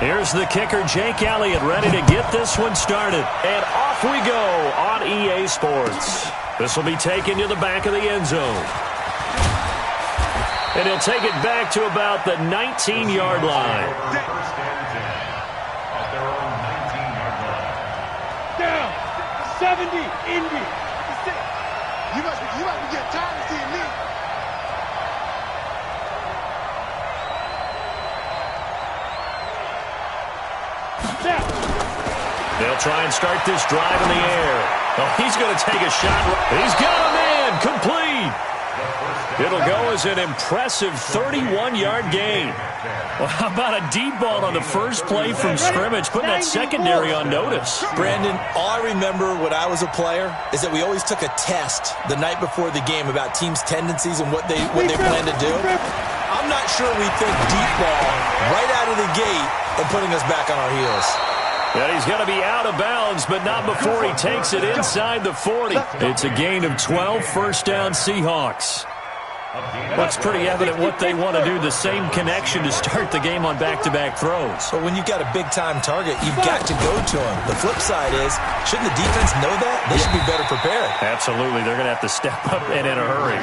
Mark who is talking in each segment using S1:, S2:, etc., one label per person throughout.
S1: Here's the kicker, Jake Elliott, ready to get this one started. And off we go on EA Sports. This will be taken to the back of the end zone. And he'll take it back to about the 19-yard line.
S2: Down, 70, Indy. You must be getting tired of seeing me.
S1: They'll try and start this drive in the air. Oh, he's going to take a shot. He's got a man. Complete. It'll go as an impressive 31-yard gain. Well, how about a deep ball on the first play from scrimmage, putting that secondary on notice?
S3: Brandon, all I remember when I was a player is that we always took a test the night before the game about teams' tendencies and what they plan to do. I'm not sure we think deep ball right out of the gate and putting us back on our heels.
S1: And he's going to be out of bounds, but not before he takes it inside the 40. It's a gain of 12, first down Seahawks. Looks pretty evident what they want to do, the same connection to start the game on back-to-back throws.
S3: But when you've got a big-time target, you've got to go to him. The flip side is, shouldn't the defense know that? They should be better prepared.
S1: Absolutely. They're going to have to step up and in a hurry.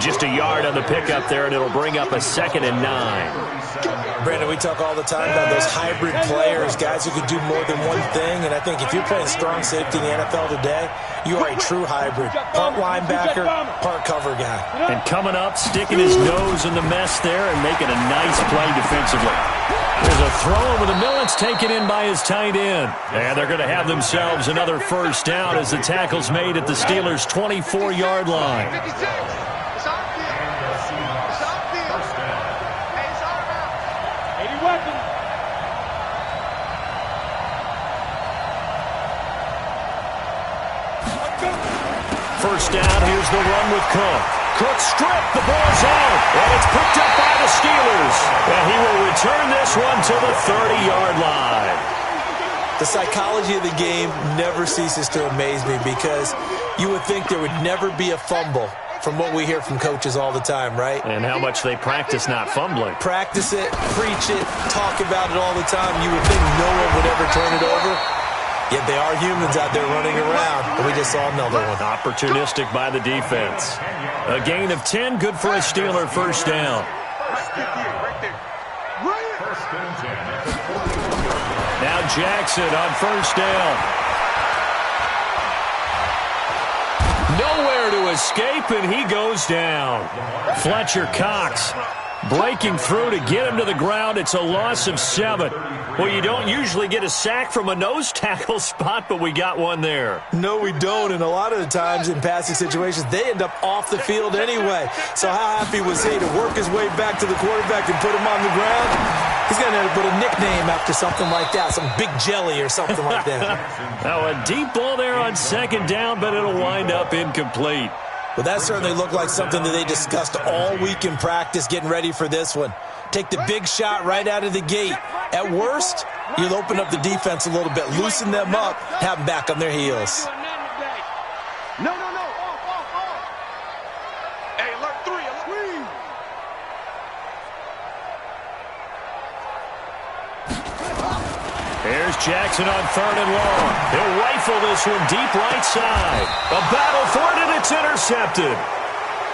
S1: Just a yard on the pickup there, and it'll bring up a 2nd and 9.
S3: Brandon, we talk all the time about those hybrid players, guys who can do more than one thing. And I think if you're playing strong safety in the NFL today, you are a true hybrid. Part linebacker, part cover guy.
S1: And coming up, sticking his nose in the mess there and making a nice play defensively. There's a throw over the middle. It's taken in by his tight end. And they're going to have themselves another first down as the tackle's made at the Steelers' 24-yard line. First down, here's the run with Cook. Cook stripped, the ball's out, and it's picked up by the Steelers. And he will return this one to the 30-yard line.
S3: The psychology of the game never ceases to amaze me because you would think there would never be a fumble from what we hear from coaches all the time, right?
S1: And how much they practice not fumbling.
S3: Practice it, preach it, talk about it all the time. You would think no one would ever turn it over. Yet they are humans out there running around, and we just saw another one.
S1: Opportunistic by the defense. A gain of 10, good for a Steeler first down. Now Jackson on first down. Nowhere to escape, and he goes down. Fletcher Cox breaking through to get him to the ground. It's a loss of 7. Well, you don't usually get a sack from a nose tackle spot, but we got one there.
S3: No, we don't, and a lot of the times in passing situations, they end up off the field anyway. So how happy was he to work his way back to the quarterback and put him on the ground? He's going to have to put a nickname after something like that, some Big Jelly or something like that.
S1: Now, a deep ball there on second down, but it'll wind up incomplete.
S3: Well, that certainly looked like something that they discussed all week in practice, getting ready for this one. Take the big shot right out of the gate. At worst, you'll open up the defense a little bit, loosen them up, have them back on their heels.
S2: No. Off. Hey, alert 3.
S1: Here's Jackson on 3rd and long. He'll rifle this one deep right side. A battle for it, and it's intercepted.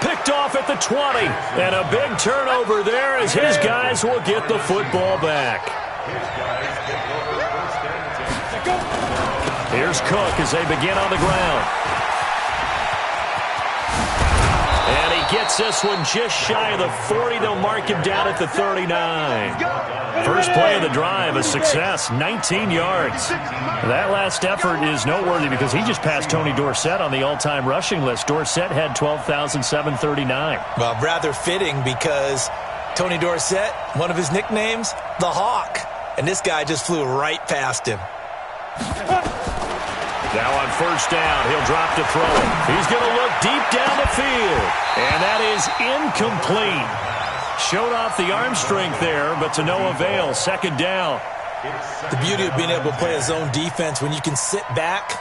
S1: Picked off at the 20. And a big turnover there as his guys will get the football back. Here's Cook as they begin on the ground. And he gets this one just shy of the 40. They'll mark him down at the 39. First play of the drive, a success, 19 yards. That last effort is noteworthy because he just passed Tony Dorsett on the all-time rushing list. Dorsett had 12,739.
S3: Well, rather fitting because Tony Dorsett, one of his nicknames, the Hawk. And this guy just flew right past him.
S1: Now on first down, he'll drop to throw it. He's going to look deep down the field. And that is incomplete. Showed off the arm strength there, but to no avail. Second down.
S3: The beauty of being able to play a zone defense, when you can sit back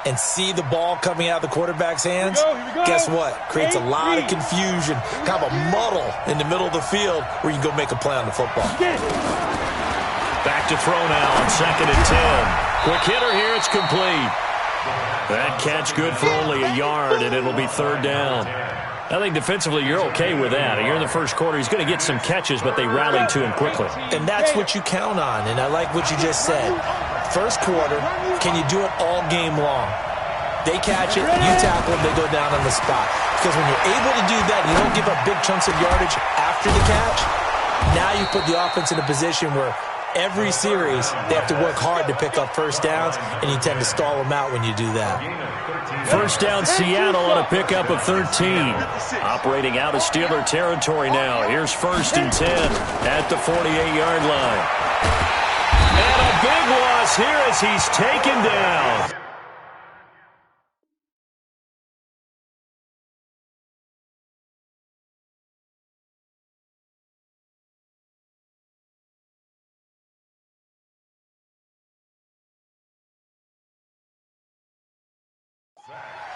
S3: and see the ball coming out of the quarterback's hands, guess what? Creates a lot of confusion, kind of a muddle in the middle of the field where you can go make a play on the football.
S1: Back to throw now on 2nd and 10. Quick hitter here, it's complete. That catch good for only a yard, and it'll be 3rd down. I think defensively you're okay with that. You're in the first quarter. He's going to get some catches, but they rallied to him quickly.
S3: And that's what you count on, and I like what you just said. First quarter, can you do it all game long? They catch it, you tackle them, they go down on the spot. Because when you're able to do that, you don't give up big chunks of yardage after the catch. Now you put the offense in a position where every series they have to work hard to pick up first downs, and you tend to stall them out when you do that.
S1: First down, Seattle on a pickup of 13. Operating out of Steeler territory now. Here's 1st and 10 at the 48-yard line. And a big loss here as he's taken down.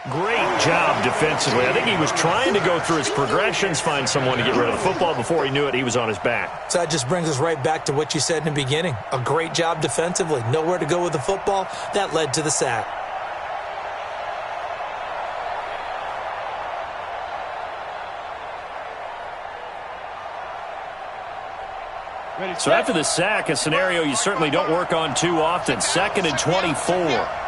S1: Great job defensively. I think he was trying to go through his progressions, find someone to get rid of the football. Before he knew it, he was on his back.
S3: So that just brings us right back to what you said in the beginning. A great job defensively. Nowhere to go with the football. That led to the sack.
S1: So after the sack, a scenario you certainly don't work on too often. 2nd and 24.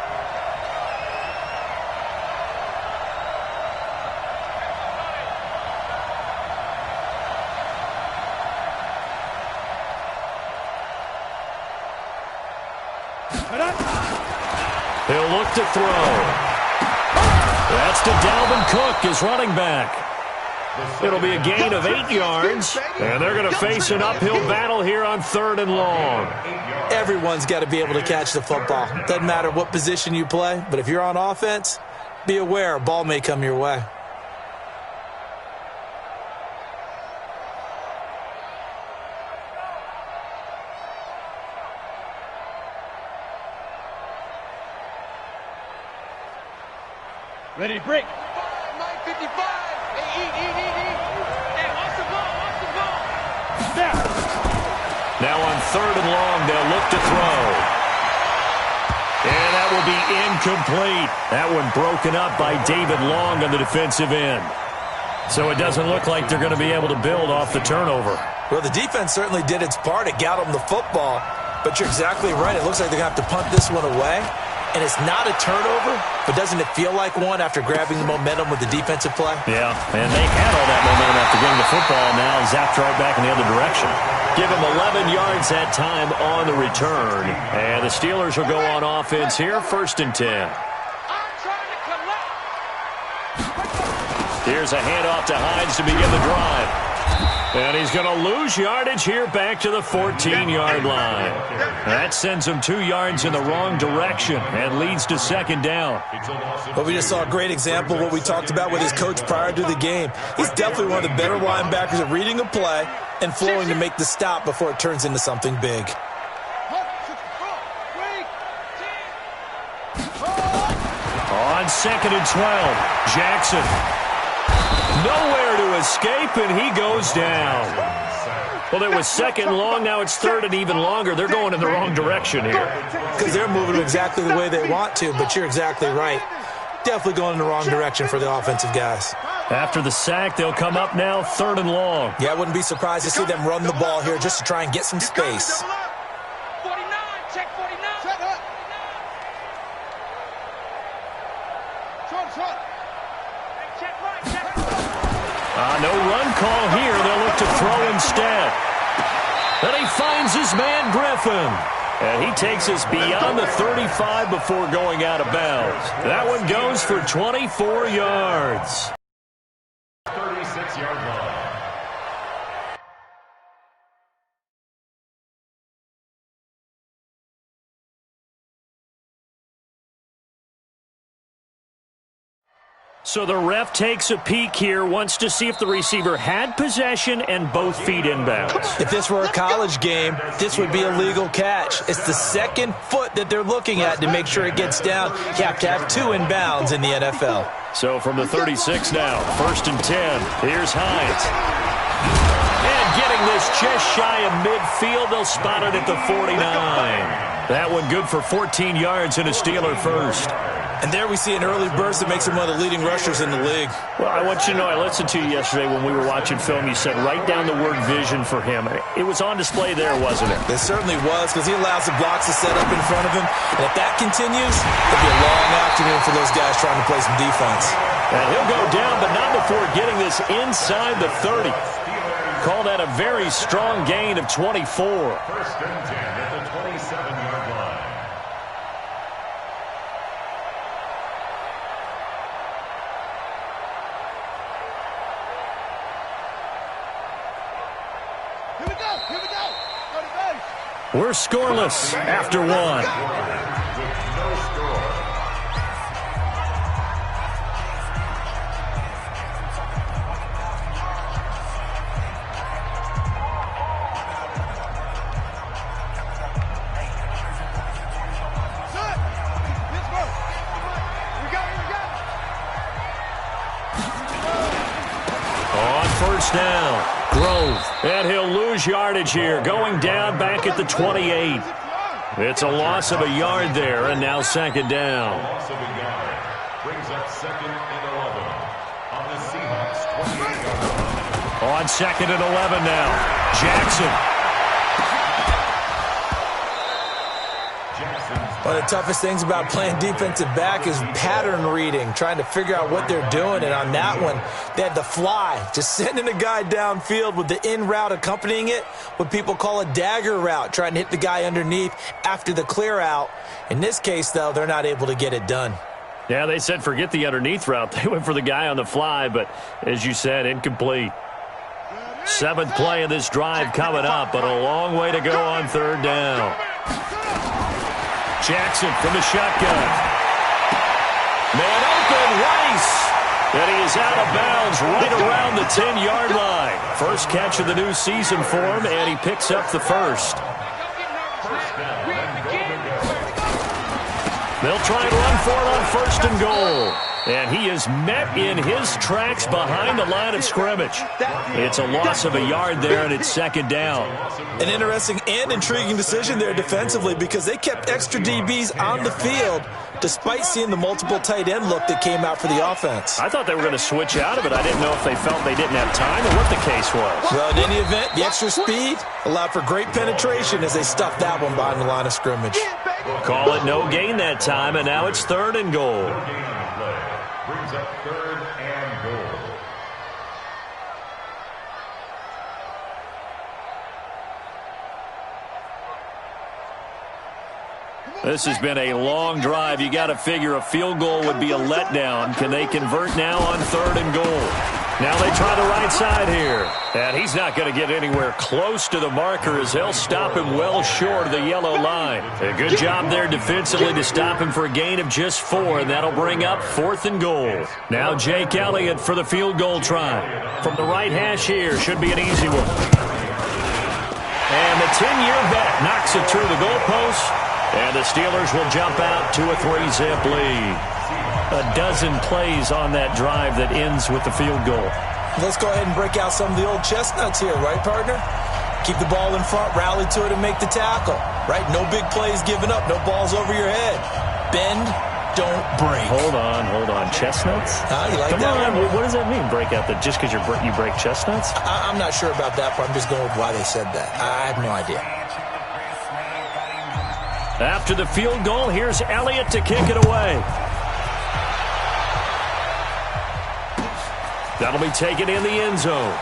S1: He'll look to throw. That's to Dalvin Cook, his running back. It'll be a gain of 8 yards, and they're going to face an uphill battle here on 3rd and long.
S3: Everyone's got to be able to catch the football. Doesn't matter what position you play, but if you're on offense, be aware a ball may come your way.
S2: Ready to break. 55. Hey, eat. Hey, watch the ball.
S1: Now on 3rd and long, they'll look to throw. And that will be incomplete. That one broken up by David Long on the defensive end. So it doesn't look like they're going to be able to build off the turnover.
S3: Well, the defense certainly did its part. It got them the football. But you're exactly right. It looks like they're going to have to punt this one away. And it's not a turnover, but doesn't it feel like one after grabbing the momentum with the defensive play?
S1: Yeah, and they had all that momentum after getting the football. Now zapped right back in the other direction. Give them 11 yards that time on the return. And the Steelers will go on offense here, 1st and 10. Here's a handoff to Hines to begin the drive. And he's going to lose yardage here back to the 14-yard line. That sends him 2 yards in the wrong direction and leads to 2nd down.
S3: Well, we just saw a great example of what we talked about with his coach prior to the game. He's definitely one of the better linebackers at reading a play and flowing to make the stop before it turns into something big.
S1: On 2nd and 12, Jackson. Nowhere to escape, and he goes down. Well, it was 2nd and long. Now it's 3rd and even longer. They're going in the wrong direction here.
S3: Because they're moving exactly the way they want to, but you're exactly right. Definitely going in the wrong direction for the offensive guys.
S1: After the sack, they'll come up now 3rd and long.
S3: Yeah, I wouldn't be surprised to see them run the ball here just to try and get some space.
S2: 49, check 49. Shut up. Short.
S1: No run call here. They'll look to throw instead. Then he finds his man Griffin. And he takes us beyond the 35 before going out of bounds. That one goes for 24 yards. 36-yard line. So the ref takes a peek here, wants to see if the receiver had possession and both feet inbounds.
S3: If this were a college game, this would be a legal catch. It's the 2nd foot that they're looking at to make sure it gets down. You have to have 2 inbounds in the NFL.
S1: So from the 36 now, 1st and 10. Here's Hines. And getting this just shy of midfield, they'll spot it at the 49. That one good for 14 yards and a Steeler first.
S3: And there we see an early burst that makes him one of the leading rushers in the league.
S1: Well, I want you to know, I listened to you yesterday when we were watching film. You said write down the word vision for him. It was on display there, wasn't it?
S3: It certainly was, because he allows the blocks to set up in front of him. And if that continues, it'll be a long afternoon for those guys trying to play some defense.
S1: And he'll go down, but not before getting this inside the 30. Call that a very strong gain of 24.
S4: First and 10 at the 27-yard line.
S2: Here we go. Here we go. Go to base.
S1: We're scoreless after one.
S4: With no score.
S2: Good. Pittsburgh. Here we go. Here we go.
S1: On first down, Grove. And he'll lose yardage here, going down back at the 28. It's a loss of a yard there, and now second down.
S4: Loss of a yard. Brings up second and 11 on the Seahawks 28-yard line.
S1: On second and 11 now, Jackson.
S3: One of the toughest things about playing defensive back is pattern reading, trying to figure out what they're doing. And on that one, they had the fly, just sending a guy downfield with the in route accompanying it, what people call a dagger route, trying to hit the guy underneath after the clear out. In this case, though, they're not able to get it done.
S1: Yeah, they said forget the underneath route. They went for the guy on the fly, but as you said, incomplete. Seventh play of this drive coming up, but a long way to go on third down. Jackson from the shotgun. Man open, Rice. And he is out of bounds right around the 10-yard line. First catch of the new season for him, and he picks up the first. They'll try and run for it on first and goal. And he is met in his tracks behind the line of scrimmage. It's a loss of a yard there, and it's second down.
S3: An interesting and intriguing decision there defensively, because they kept extra DBs on the field despite seeing the multiple tight end look that came out for the offense.
S1: I thought they were going to switch out of it. I didn't know if they felt they didn't have time or what the case was.
S3: Well, in any event, the extra speed allowed for great penetration as they stuffed that one behind the line of scrimmage.
S1: Call it no gain that time, and now it's third and goal.
S4: Brings up third and goal.
S1: This has been a long drive. You got to figure a field goal would be a letdown. Can they convert now on third and goal? Now they try the right side here. And he's not going to get anywhere close to the marker as they'll stop him well short of the yellow line. A good job there defensively to stop him for a gain of just 4, and that'll bring up fourth and goal. Now Jake Elliott for the field goal try. From the right hash here, should be an easy one. And the 10-year vet knocks it through the goalpost. And the Steelers will jump out to a 3-zip lead. A dozen plays on that drive that ends with the field goal.
S3: Let's go ahead and break out some of the old chestnuts here, right, partner? Keep the ball in front, rally to it, and make the tackle, right? No big plays given up, no balls over your head. Bend, don't break.
S1: Hold on. Chestnuts?
S3: You like
S1: Come
S3: that
S1: on,
S3: one?
S1: what does that mean, break out just because you break chestnuts?
S3: I'm not sure about that part. I'm just going with why they said that. I have no idea.
S1: After the field goal, here's Elliott to kick it away. That'll be taken in the end zone.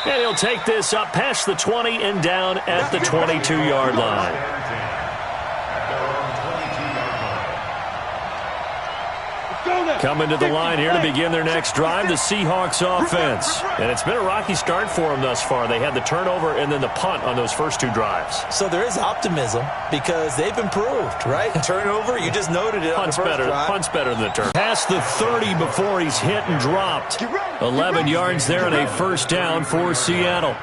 S1: And he'll take this up past the 20 and down at the 22-yard line. Coming to the line here to begin their next drive, the Seahawks offense. And it's been a rocky start for them thus far. They had the turnover and then the punt on those first two drives.
S3: So there is optimism because they've improved, right? Turnover, you just noted it on the first drive.
S1: Punt's better than the turn. Past the 30 before he's hit and dropped. 11 yards there and a first down for Seattle.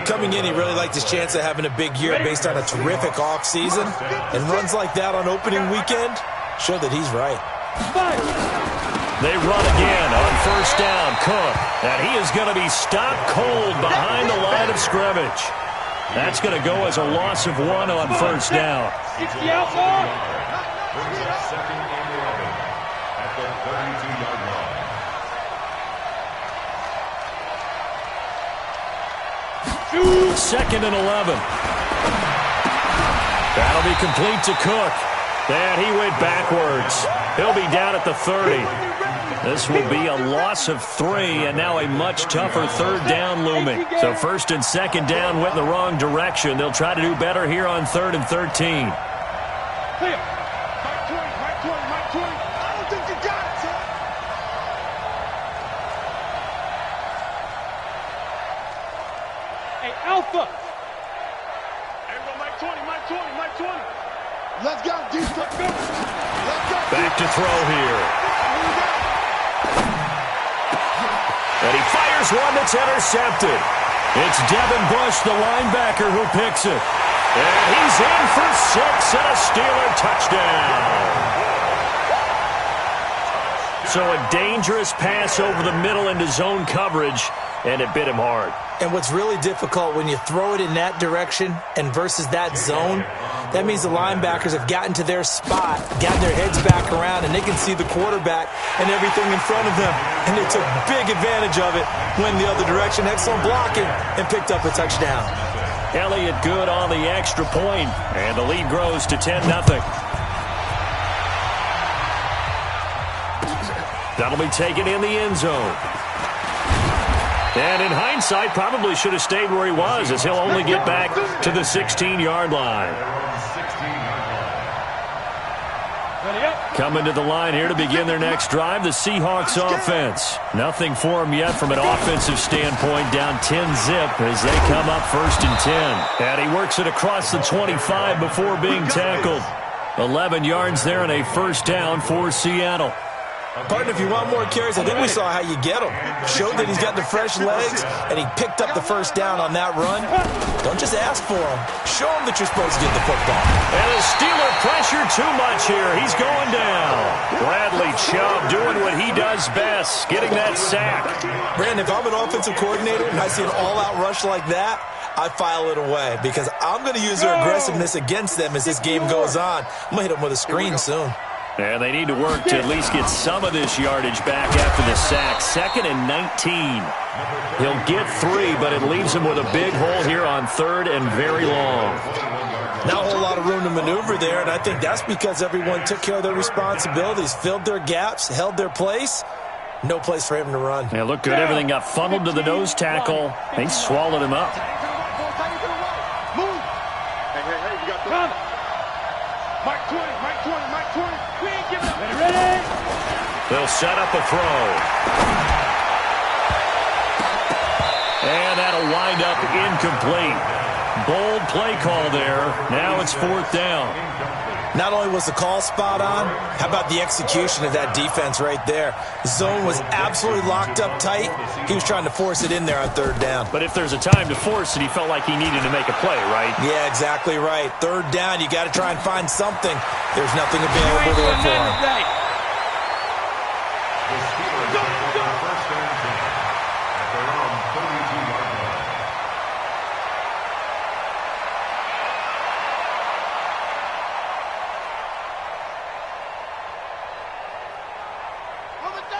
S3: Coming in, he really liked his chance of having a big year based on a terrific offseason. And runs like that on opening weekend show that he's right.
S1: They run again on first down, Cook. And he is going to be stopped cold behind the line of scrimmage. That's going to go as a loss of 1 on first down.
S4: Brings up second and 11 at the 32-yard line.
S1: Second and 11. That'll be complete to Cook. And he went backwards. He'll be down at the 30. This will be a loss of 3, and now a much tougher third down looming. So first and second down went in the wrong direction. They'll try to do better here on 3rd and 13.
S2: Hey, Alpha. Everyone, Mike 20, Mike 20, Mike 20. Let's go, let's go. Let's go.
S1: Back to throw here. And he fires one that's intercepted. It's Devin Bush, the linebacker, who picks it. And he's in for 6 and a Steeler touchdown. So a dangerous pass over the middle into zone coverage, and it bit him hard.
S3: And what's really difficult when you throw it in that direction and versus that zone, that means the linebackers have gotten to their spot, gotten their heads back around, and they can see the quarterback and everything in front of them. And they took big advantage of it, went the other direction, excellent blocking, and picked up a touchdown.
S1: Elliott good on the extra point, and the lead grows to 10-0. That'll be taken in the end zone. And in hindsight, probably should have stayed where he was, as he'll only get back to the 16-yard line. Coming to the line here to begin their next drive, the Seahawks offense. Nothing for them yet from an offensive standpoint, down 10-zip as they come up 1st and 10. And he works it across the 25 before being tackled. 11 yards there and a first down for Seattle.
S3: Partner, if you want more carries, I think we saw how you get them. Showed that he's got the fresh legs, and he picked up the first down on that run. Don't just ask for them. Show him that you're supposed to get the football.
S1: And the Steeler pressure too much here. He's going down. Bradley Chubb doing what he does best, getting that sack.
S3: Brandon, if I'm an offensive coordinator and I see an all-out rush like that, I file it away because I'm going to use their aggressiveness against them as this game goes on. I'm going to hit them with a screen soon.
S1: And they need to work to at least get some of this yardage back after the sack. 2nd and 19. He'll get 3, but it leaves him with a big hole here on 3rd and very long.
S3: Not a whole lot of room to maneuver there, and I think that's because everyone took care of their responsibilities, filled their gaps, held their place. No place for him to run.
S1: Yeah, looked good. Everything got funneled to the nose tackle. They swallowed him up.
S2: Move. Hey, you got the Mike 20, Mike 20, Mike 20. We ain't giving up. Ready?
S1: They'll set up a throw. And that'll wind up incomplete. Bold play call there. Now it's 4th down.
S3: Not only was the call spot on, how about the execution of that defense right there? The zone was absolutely locked up tight. He was trying to force it in there on 3rd down.
S1: But if there's a time to force it, he felt like he needed to make a play, right?
S3: Yeah, exactly right. 3rd down, you got to try and find something. There's nothing available there for him.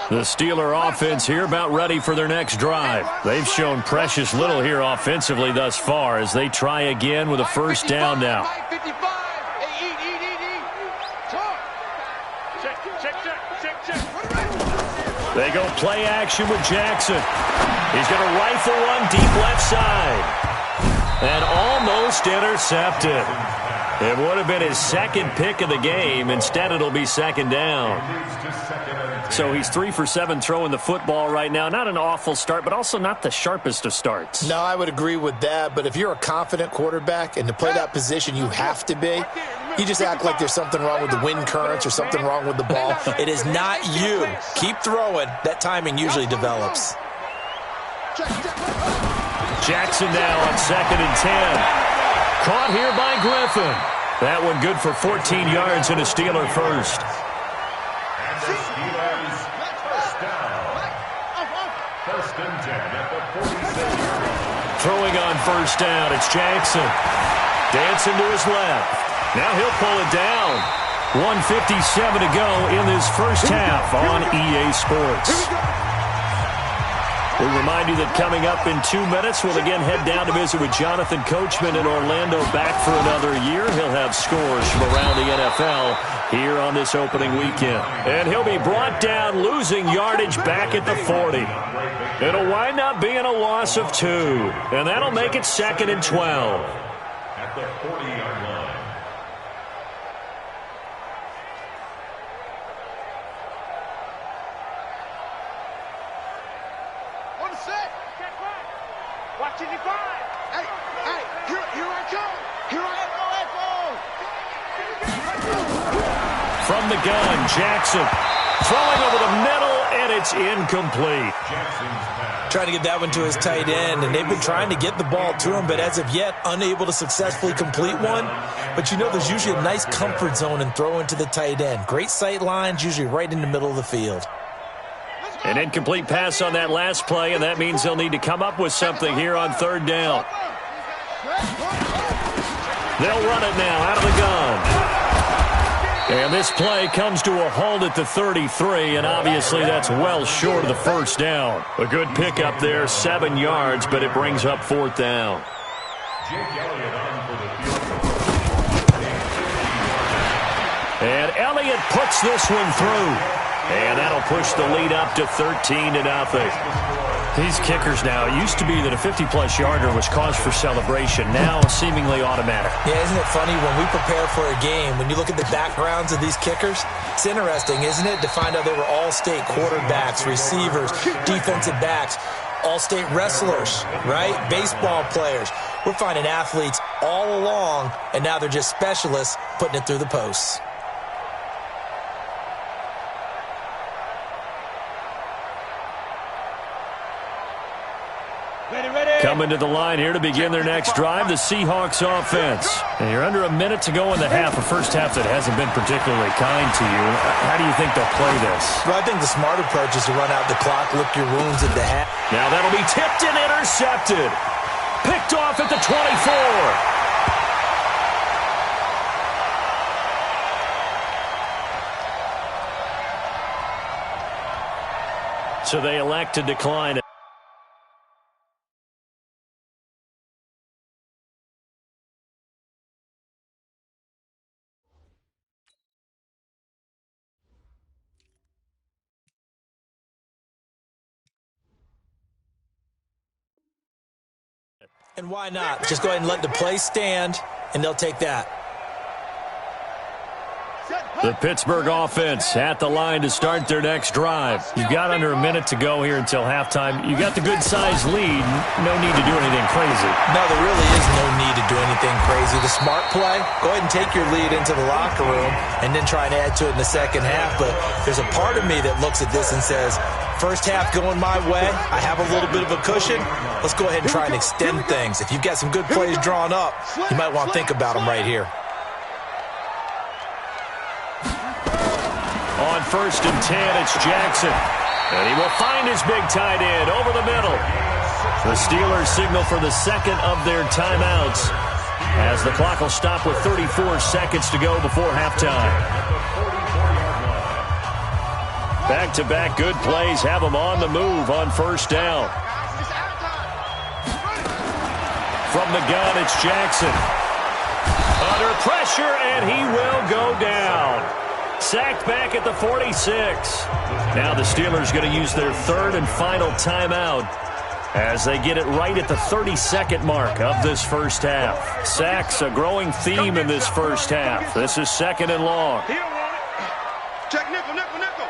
S1: The Steeler offense here about ready for their next drive. They've shown precious little here offensively thus far as they try again with a first down now. They go play action with Jackson. He's going to rifle one deep left side. And almost intercepted. It would have been his 2nd pick of the game. Instead, it'll be 2nd down. So he's 3 for 7 throwing the football right now. Not an awful start, but also not the sharpest of starts.
S3: No, I would agree with that. But if you're a confident quarterback and to play that position, you have to be. You just act like there's something wrong with the wind currents or something wrong with the ball. It is not you. Keep throwing. That timing usually develops.
S1: Jackson now on 2nd and 10. Caught here by Griffin. That one good for 14 yards and a Steeler first.
S4: First and 10 at the 46-yard line.
S1: Throwing on first down, it's Jackson. Dancing to his left. Now he'll pull it down. 1:57 to go in this first half on EA Sports. We remind you that coming up in 2 minutes, we'll again head down to visit with Jonathan Coachman in Orlando, back for another year. He'll have scores from around the NFL here on this opening weekend. And he'll be brought down, losing yardage back at the 40. It'll wind up being a loss of 2, and that'll make it 2nd and 12.
S4: At the 40-yard line.
S2: Watch it, hey, here I come. Here I go.
S1: From the gun, Jackson throwing over the middle, and it's incomplete.
S3: Trying to get that one to his tight end, and they've been trying to get the ball to him, but as of yet, unable to successfully complete one. But you know there's usually a nice comfort zone in throwing to the tight end. Great sight lines, usually right in the middle of the field.
S1: An incomplete pass on that last play, and that means they'll need to come up with something here on third down. They'll run it now out of the gun. And this play comes to a halt at the 33, and obviously that's well short of the first down. A good pickup there, 7 yards, but it brings up fourth down. And Elliott puts this one through. And that'll push the lead up to 13-0. These kickers now, it used to be that a 50-plus yarder was cause for celebration. Now seemingly automatic.
S3: Yeah, isn't it funny when we prepare for a game, when you look at the backgrounds of these kickers, it's interesting, isn't it, to find out they were all-state quarterbacks, receivers, defensive backs, all-state wrestlers, right? Baseball players. We're finding athletes all along, and now they're just specialists putting it through the posts.
S1: Coming to the line here to begin their next drive, the Seahawks offense. And you're under a minute to go in the half, a first half that hasn't been particularly kind to you. How do you think they'll play this?
S3: Well, I think the smart approach is to run out the clock, lick your wounds at the half.
S1: Now that'll be tipped and intercepted. Picked off at the 24. So they elect to decline it.
S3: And why not? Just go ahead and let the play stand, and they'll take that.
S1: The Pittsburgh offense at the line to start their next drive. You've got under a minute to go here until halftime. You got the good-sized lead. No need to do anything crazy.
S3: No, there really is no need to do anything crazy. The smart play, go ahead and take your lead into the locker room and then try and add to it in the second half. But there's a part of me that looks at this and says, first half going my way, I have a little bit of a cushion. Let's go ahead and try and extend things. If you've got some good plays drawn up, you might want to think about them right here.
S1: On first and 10, it's Jackson. And he will find his big tight end over the middle. The Steelers signal for the second of their timeouts as the clock will stop with 34 seconds to go before halftime. Back-to-back good plays have them on the move on first down. From the gun, it's Jackson. Under pressure, and he will go down. Sacked back at the 46. Now the Steelers going to use their third and final timeout as they get it right at the 32nd mark of this first half. Sacks, a growing theme in this first half. This is second and long.
S2: He don't want it. Check nickel, nickel, nickel.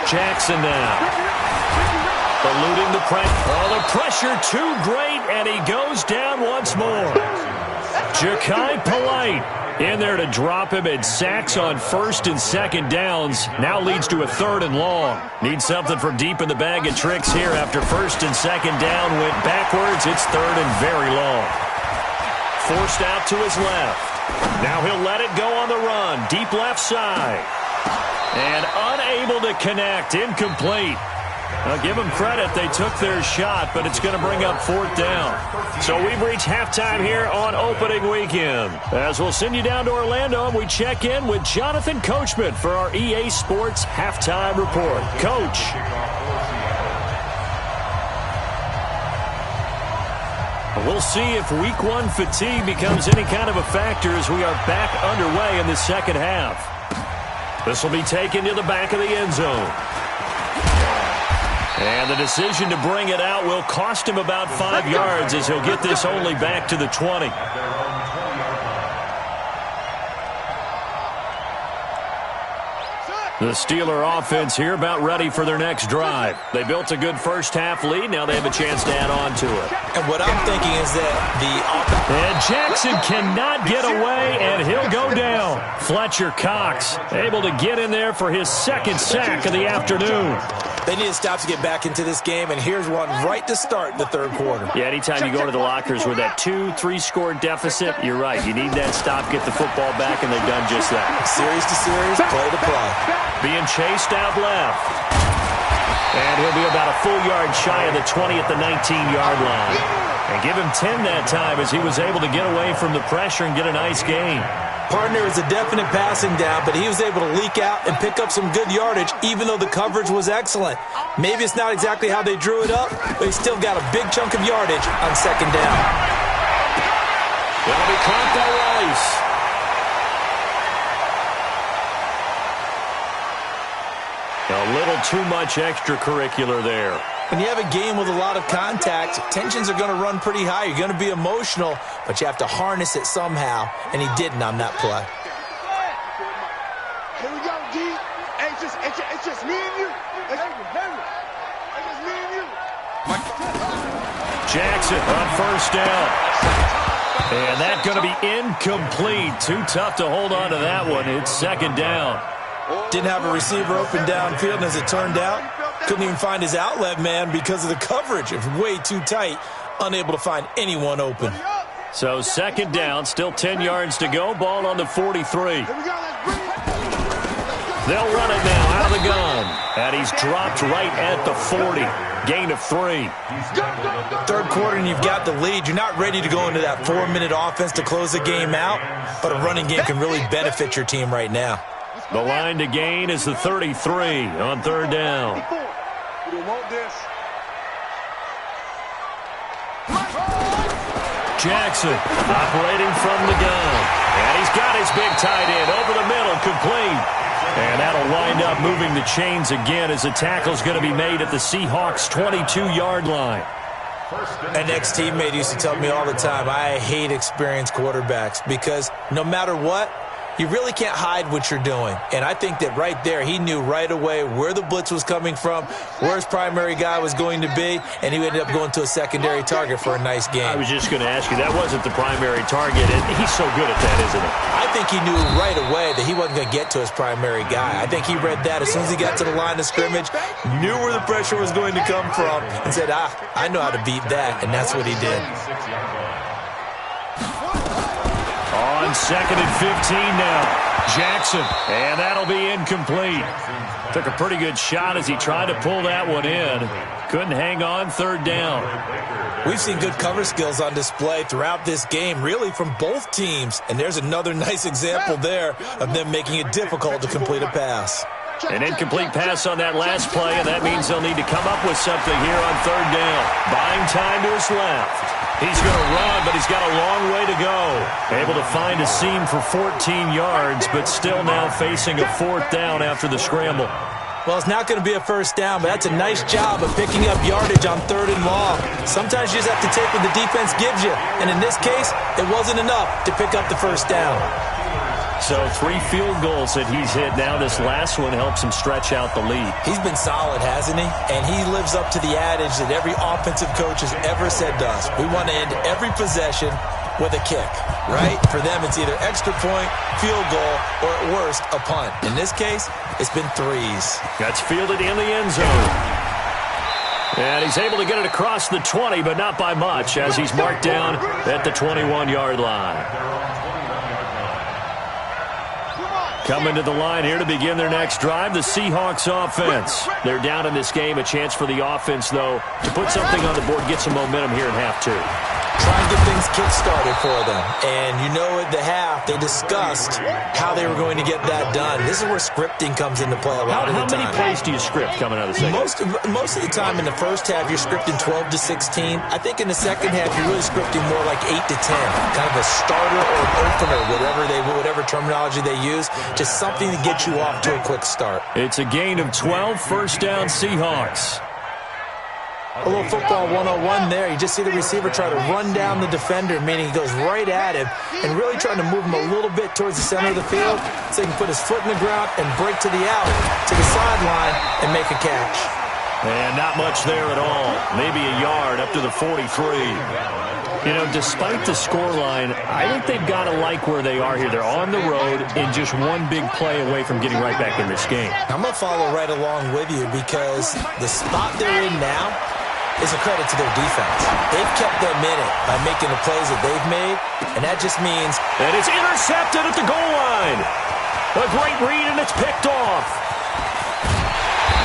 S1: Jackson now. Eluding the pressure. Oh, the pressure too great, and he goes down once more. Ja'Kai Polite in there to drop him, and sacks on first and second downs. Now leads to a third and long. Needs something from deep in the bag of tricks here after first and second down went backwards. It's third and very long. Forced out to his left. Now he'll let it go on the run. Deep left side. And unable to connect. Incomplete. I'll give them credit. They took their shot, but it's going to bring up 4th down. So we've reached halftime here on opening weekend. As we'll send you down to Orlando, and we check in with Jonathan Coachman for our EA Sports Halftime Report. Coach. We'll see if Week 1 fatigue becomes any kind of a factor as we are back underway in the second half. This will be taken to the back of the end zone. And the decision to bring it out will cost him about 5 yards as he'll get this only back to the 20. The Steeler offense here about ready for their next drive. They built a good first-half lead. Now they have a chance to add on to it.
S3: And what I'm thinking is that
S1: And Jackson cannot get away, and he'll go down. Fletcher Cox able to get in there for his second sack of the afternoon.
S3: They need to stop to get back into this game, and here's one right to start the third quarter.
S1: Yeah, anytime you go to the lockers with that 2-3 score deficit, you're right. You need that stop, get the football back, and they've done just that.
S3: Series to series, play to play.
S1: Being chased out left. And he'll be about a full yard shy of the 20 at the 19-yard line. And give him 10 that time as he was able to get away from the pressure and get a nice gain.
S3: Partner is a definite passing down, but he was able to leak out and pick up some good yardage, even though the coverage was excellent. Maybe it's not exactly how they drew it up, but he still got a big chunk of yardage on second down.
S1: That'll be caught by Rice. A little too much extracurricular there.
S3: When you have a game with a lot of contact, tensions are going to run pretty high. You're going to be emotional, but you have to harness it somehow, and he didn't on that play.
S2: Here we go, G. Hey, it's just me and you. It's just me and you.
S1: Jackson on first down. And that's going to be incomplete. Too tough to hold on to that one. It's second down.
S3: Didn't have a receiver open downfield, and as it turned out, couldn't even find his outlet man because of the coverage. It was way too tight, unable to find anyone open.
S1: So second down, still 10 yards to go. Ball on the 43. They'll run it now out of the gun. And he's dropped right at the 40. Gain of 3.
S3: Third quarter and you've got the lead. You're not ready to go into that 4-minute offense to close the game out, but a running game can really benefit your team right now.
S1: The line to gain is the 33 on third down. Jackson operating from the gun. And he's got his big tight end over the middle, complete. And that'll wind up moving the chains again as the tackle's going to be made at the Seahawks' 22-yard line.
S3: An ex-teammate used to tell me all the time, I hate experienced quarterbacks because no matter what, you really can't hide what you're doing. And I think that right there, he knew right away where the blitz was coming from, where his primary guy was going to be, and he ended up going to a secondary target for a nice game.
S1: I was just going to ask you, that wasn't the primary target, and he's so good at that, isn't he?
S3: I think he knew right away that he wasn't going to get to his primary guy. I think he read that as soon as he got to the line of scrimmage, knew where the pressure was going to come from, and said, I know how to beat that, and that's what he did.
S1: On second and 15 now. Jackson, and that'll be incomplete. Took a pretty good shot as he tried to pull that one in. Couldn't hang on, third down.
S3: We've seen good cover skills on display throughout this game, really from both teams. And there's another nice example there of them making it difficult to complete a pass.
S1: An incomplete pass on that last play, and that means they'll need to come up with something here on third down. Buying time to his left. He's going to run, but he's got a long way to go. Able to find a seam for 14 yards, but still now facing a fourth down after the scramble.
S3: Well, it's not going to be a first down, but that's a nice job of picking up yardage on third and long. Sometimes you just have to take what the defense gives you, and in this case, it wasn't enough to pick up the first down.
S1: So 3 field goals that he's hit now. This last one helps him stretch out the lead.
S3: He's been solid, hasn't he? And he lives up to the adage that every offensive coach has ever said to us. We want to end every possession with a kick, right? For them, it's either extra point, field goal, or at worst, a punt. In this case, it's been 3s.
S1: That's fielded in the end zone. And he's able to get it across the 20, but not by much, as he's marked down at the 21-yard line. Coming to the line here to begin their next drive, the Seahawks offense. They're down in this game. A chance for the offense, though, to put something on the board, get some momentum here in half two.
S3: Try and get things kick-started for them. And you know at the half, they discussed how they were going to get that done. This is where scripting comes into play a lot of the time.
S1: How many plays do you script coming out of the second?
S3: Most of the time in the first half, you're scripting 12 to 16. I think in the second half, you're really scripting more like 8 to 10. Kind of a starter or an opener, whatever terminology they use. Just something to get you off to a quick start.
S1: It's a gain of 12, first down Seahawks.
S3: A little football 101 there. You just see the receiver try to run down the defender, meaning he goes right at him and really trying to move him a little bit towards the center of the field so he can put his foot in the ground and break to the out, to the sideline, and make a catch.
S1: And not much there at all. Maybe a yard up to the 43. You know, despite the scoreline, I think they've got to like where they are here. They're on the road and just one big play away from getting right back in this game.
S3: I'm going to follow right along with you because the spot they're in now is a credit to their defense. They've kept them in it by making the plays that they've made, and that just means...
S1: And it's intercepted at the goal line. A great read, and it's picked off.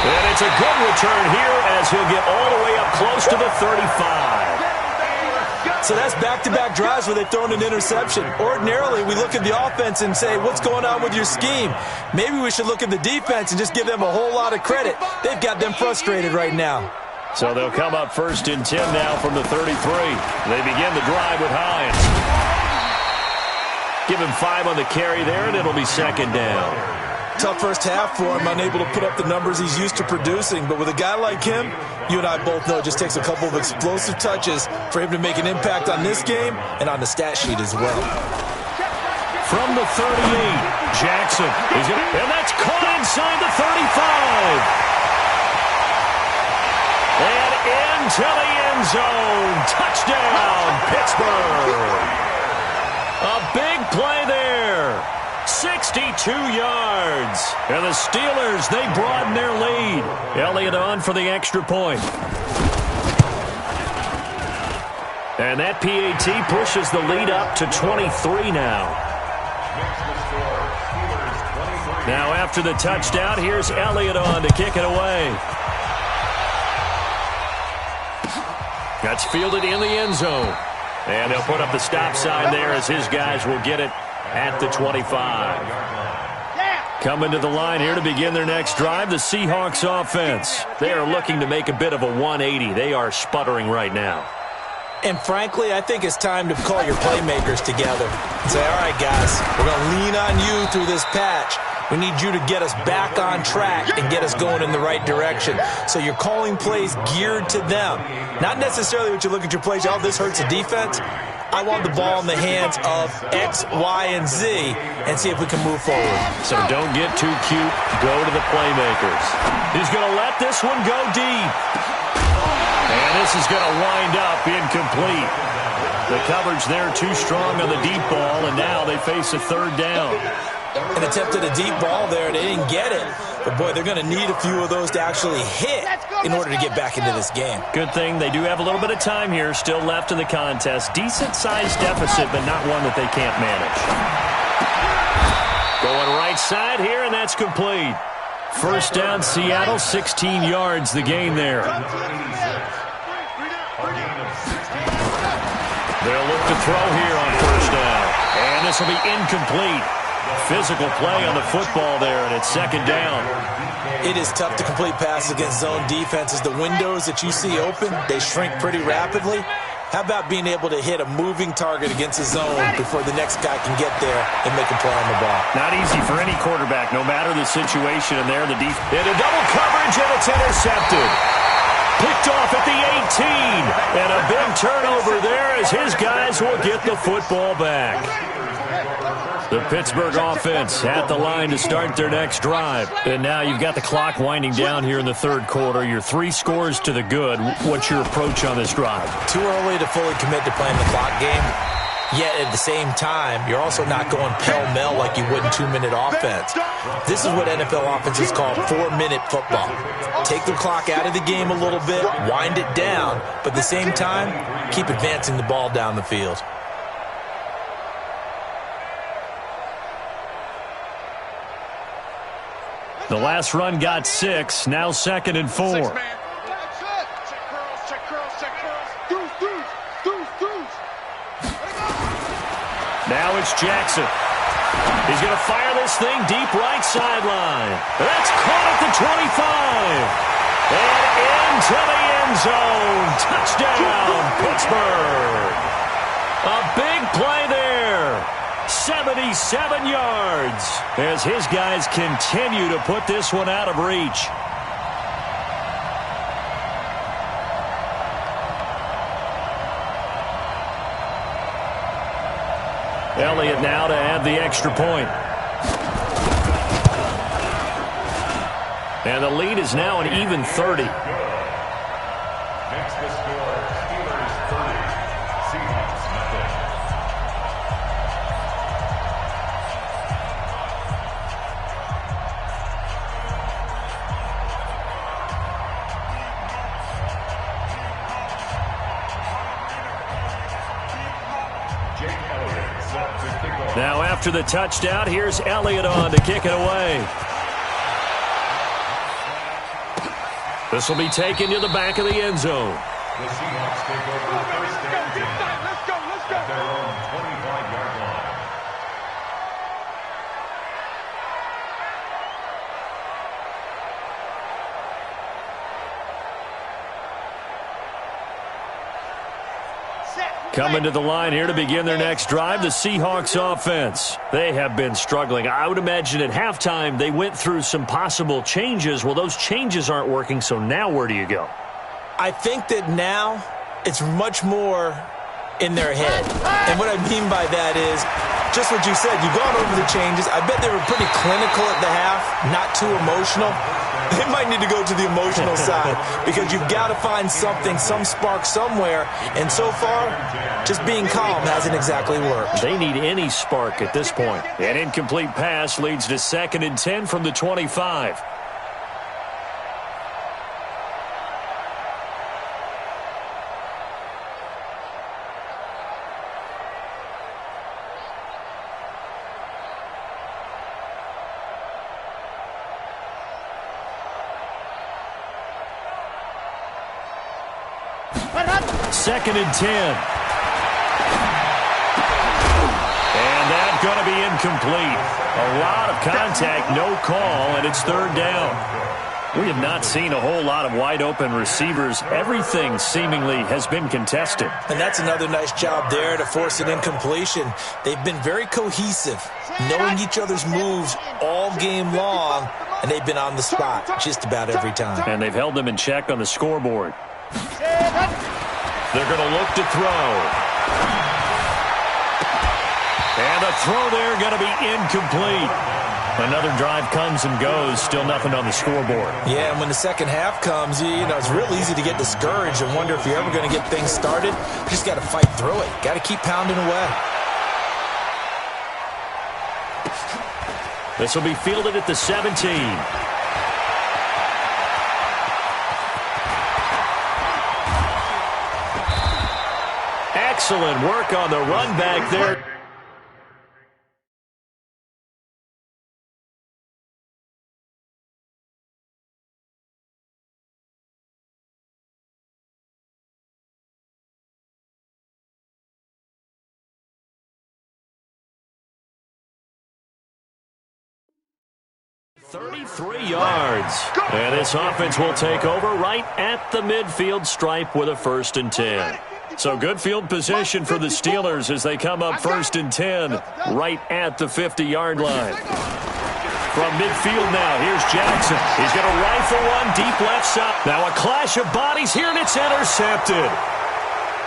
S1: And it's a good return here as he'll get all the way up close to the 35.
S3: So that's back-to-back drives where they've thrown an interception. Ordinarily, we look at the offense and say, what's going on with your scheme? Maybe we should look at the defense and just give them a whole lot of credit. They've got them frustrated right now.
S1: So they'll come up first and 10 now from the 33. They begin the drive with Hines. Give him 5 on the carry there, and it'll be second down.
S3: Tough first half for him, unable to put up the numbers he's used to producing. But with a guy like him, you and I both know it just takes a couple of explosive touches for him to make an impact on this game and on the stat sheet as well.
S1: From the 38, Jackson. And that's caught inside the 35. And into the end zone. Touchdown, Pittsburgh. A big play there. 62 yards. And the Steelers, they broaden their lead. Elliott on for the extra point. And that PAT pushes the lead up to 23 now. Now after the touchdown, here's Elliott on to kick it away. That's fielded in the end zone. And they'll put up the stop sign there as his guys will get it at the 25. Coming to the line here to begin their next drive, the Seahawks offense. They are looking to make a bit of a 180. They are sputtering right now.
S3: And frankly, I think it's time to call your playmakers together and say, all right, guys, we're going to lean on you through this patch. We need you to get us back on track and get us going in the right direction. So you're calling plays geared to them. Not necessarily what you look at your plays, oh, this hurts the defense. I want the ball in the hands of X, Y, and Z and see if we can move forward.
S1: So don't get too cute. Go to the playmakers. He's going to let this one go deep. And this is going to wind up incomplete. The coverage there too strong on the deep ball, and now they face a third down.
S3: An attempt at a deep ball there. They didn't get it. But, boy, they're going to need a few of those to actually hit in order to get back into this game.
S1: Good thing they do have a little bit of time here still left in the contest. Decent-sized deficit, but not one that they can't manage. Going right side here, and that's complete. First down, Seattle, 16 yards, the gain there. They'll look to throw here on first down. And this will be incomplete. Physical play on the football there, and it's second down.
S3: It is tough to complete passes against zone defenses. The windows that you see open, they shrink pretty rapidly. How about being able to hit a moving target against a zone before the next guy can get there and make a play on the ball?
S1: Not easy for any quarterback, no matter the situation. And there, the defense into double coverage, and it's intercepted. Picked off at the 18. And a big turnover there as his guys will get the football back. The Pittsburgh offense at the line to start their next drive. And now you've got the clock winding down here in the third quarter. You're 3 scores to the good. What's your approach on this drive?
S3: Too early to fully commit to playing the clock game. Yet at the same time, you're also not going pell-mell like you would in 2-minute offense. This is what NFL offenses call 4-minute football. Take the clock out of the game a little bit, wind it down, but at the same time, keep advancing the ball down the field.
S1: The last run got 6. Now 2nd and 4.
S2: 6 man. Check curls, check curls, check curls. Deuce.
S1: Now it's Jackson. He's going to fire this thing deep right sideline. That's caught at the 25. And into the end zone. Touchdown, Pittsburgh. A big play there. 77 yards as his guys continue to put this one out of reach. Elliott now to add the extra point. And the lead is now an even 30.
S4: Next to score, Steelers 30, Seahawks nothing. Jake Elliott set to kick off.
S1: Now after the touchdown, here's Elliott on to kick it away. This will be taken to the back of the end zone.
S4: The Seahawks take over first and 10
S2: Let's go.
S4: at their own 25-yard line.
S1: Coming to the line here to begin their next drive, the Seahawks offense. They have been struggling. I would imagine at halftime they went through some possible changes. Well, those changes aren't working, so now where do you go?
S3: I think that now it's much more in their head. And what I mean by that is just what you said. You've gone over the changes. I bet they were pretty clinical at the half, not too emotional. They might need to go to the emotional side because you've got to find something, some spark somewhere. And so far, just being calm hasn't exactly worked.
S1: They need any spark at this point. An incomplete pass leads to 2nd and 10 from the 25. Second and 10. And that's going to be incomplete. A lot of contact, no call, and it's 3rd down. We have not seen a whole lot of wide-open receivers. Everything seemingly has been contested.
S3: And that's another nice job there to force an incompletion. They've been very cohesive, knowing each other's moves all game long, and they've been on the spot just about every time.
S1: And they've held them in check on the scoreboard. They're going to look to throw. And the throw there going to be incomplete. Another drive comes and goes. Still nothing on the scoreboard.
S3: Yeah, and when the second half comes, you know, it's real easy to get discouraged and wonder if you're ever going to get things started. You just got to fight through it. Got to keep pounding away.
S1: This will be fielded at the 17. Excellent work on the run back there. .33 yards. And this offense will take over right at the midfield stripe with a 1st and 10. So good field position for the Steelers as they come up 1st and 10 right at the 50-yard line. From midfield now, here's Jackson. He's going to rifle one deep left side. Now a clash of bodies here, and it's intercepted.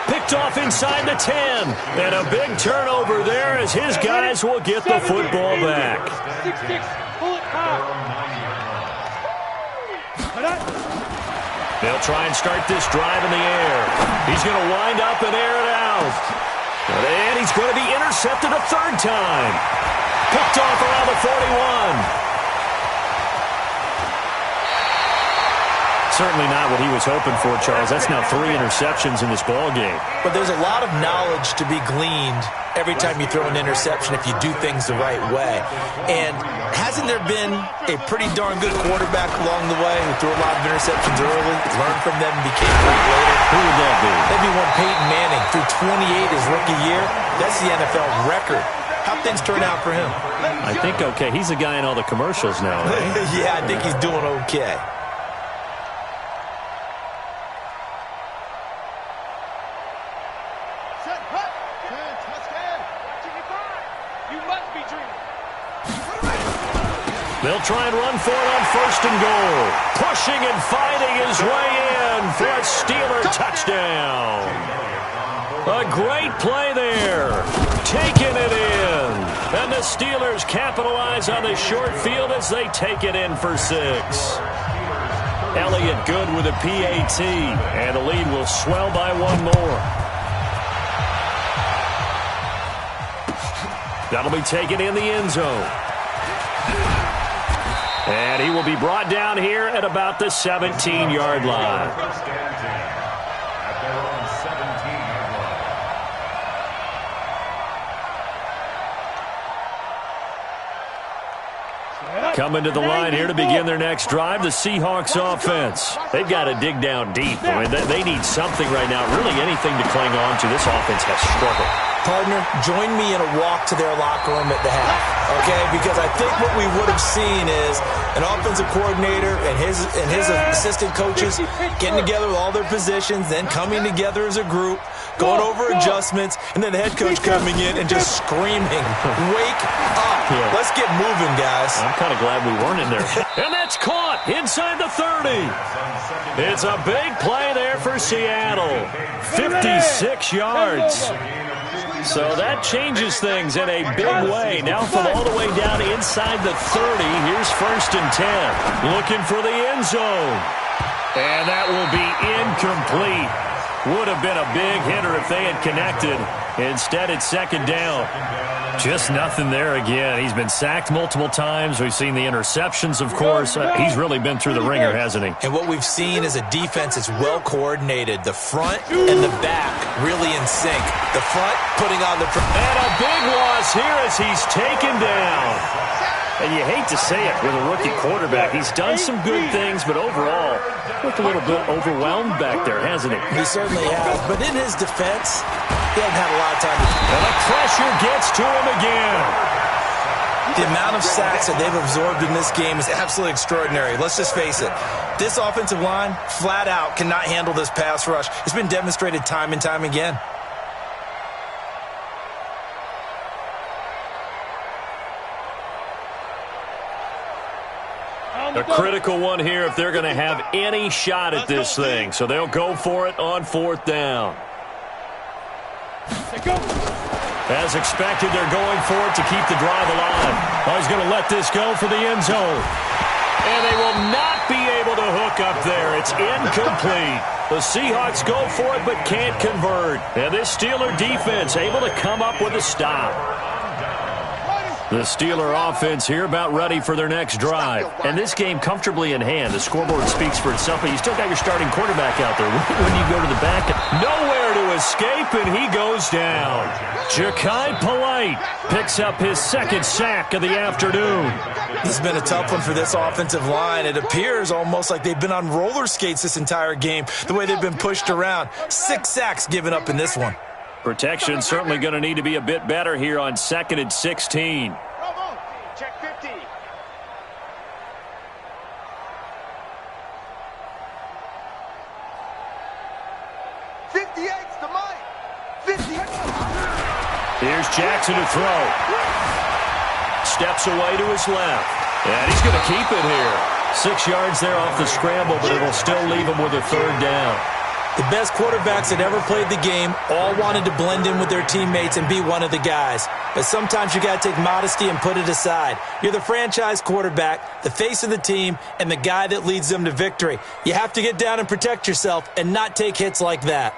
S1: Picked off inside the 10. And a big turnover there as his guys will get the football back.
S2: 6-6. Pull it out.
S1: They'll try and start this drive in the air. He's going to wind up and air it out. And he's going to be intercepted a 3rd time. Picked off around the 41. Certainly not what he was hoping for, Charles. That's now 3 interceptions in this ball game.
S3: But there's a lot of knowledge to be gleaned every time you throw an interception if you do things the right way. And hasn't there been a pretty darn good quarterback along the way who threw a lot of interceptions early, learned from them, and became great later?
S1: Who would that be?
S3: That'd be one Peyton Manning. Threw 28 his rookie year. That's the NFL record. How'd things turn out for him?
S1: I think okay. He's the guy in all the commercials now, right?
S3: Yeah, I think he's doing okay.
S1: They'll try and run for it on 1st and goal. Pushing and fighting his way in for a Steeler touchdown. A great play there. Taking it in. And the Steelers capitalize on the short field as they take it in for 6. Elliott good with a PAT. And the lead will swell by 1 more. That'll be taken in the end zone. And he will be brought down here at about the 17-yard line.
S4: At their own 17-yard line.
S1: Coming to the line here to begin their next drive, the Seahawks offense. They've got to dig down deep. I mean, they need something right now, really anything to cling on to. This offense has struggled.
S3: Partner, join me in a walk to their locker room at the half, okay? Because I think what we would have seen is an offensive coordinator and his assistant coaches getting together with all their positions, then coming together as a group, going over adjustments, and then the head coach coming in and just screaming, "Wake up.
S1: Yeah.
S3: Let's get moving, guys."
S1: I'm kind of glad we weren't in there. And that's caught inside the 30. It's a big play there for Seattle. 56 yards. So that changes things in a big way. Now from all the way down inside the 30, here's 1st and 10. Looking for the end zone. And that will be incomplete. Would have been a big hitter if they had connected. Instead, it's 2nd down. Just nothing there again. He's been sacked multiple times. We've seen the interceptions, of course. He's really been through the ringer, hasn't he?
S3: And what we've seen is a defense that's well coordinated. The front and the back really in sync. The front putting on the...
S1: And a big loss here as he's taken down. And you hate to say it with a rookie quarterback. He's done some good things, but overall, looked a little bit overwhelmed back there, hasn't he?
S3: He certainly has. But in his defense, he hasn't had a lot of time to...
S1: And the pressure gets to him again.
S3: The amount of sacks that they've absorbed in this game is absolutely extraordinary. Let's just face it. This offensive line, flat out, cannot handle this pass rush. It's been demonstrated time and time again.
S1: A critical one here if they're going to have any shot at this thing. So they'll go for it on 4th down. As expected, they're going for it to keep the drive alive. Oh, he's going to let this go for the end zone. And they will not be able to hook up there. It's incomplete. The Seahawks go for it but can't convert. And this Steeler defense able to come up with a stop. The Steeler offense here about ready for their next drive. And this game comfortably in hand. The scoreboard speaks for itself, but you still got your starting quarterback out there. When you go to the back, nowhere to escape, and he goes down. Ja'Kai Polite picks up his 2nd sack of the afternoon.
S3: This has been a tough one for this offensive line. It appears almost like they've been on roller skates this entire game, the way they've been pushed around. 6 sacks given up in this one.
S1: Protection certainly going to need to be a bit better here on 2nd and 16.
S2: Check 50. 58's the mic. 58.
S1: Here's Jackson to throw. Steps away to his left. And he's going to keep it here. 6 yards there off the scramble, but it'll still leave him with a 3rd down.
S3: The best quarterbacks that ever played the game all wanted to blend in with their teammates and be one of the guys. But sometimes you got to take modesty and put it aside. You're the franchise quarterback, the face of the team, and the guy that leads them to victory. You have to get down and protect yourself and not take hits like that.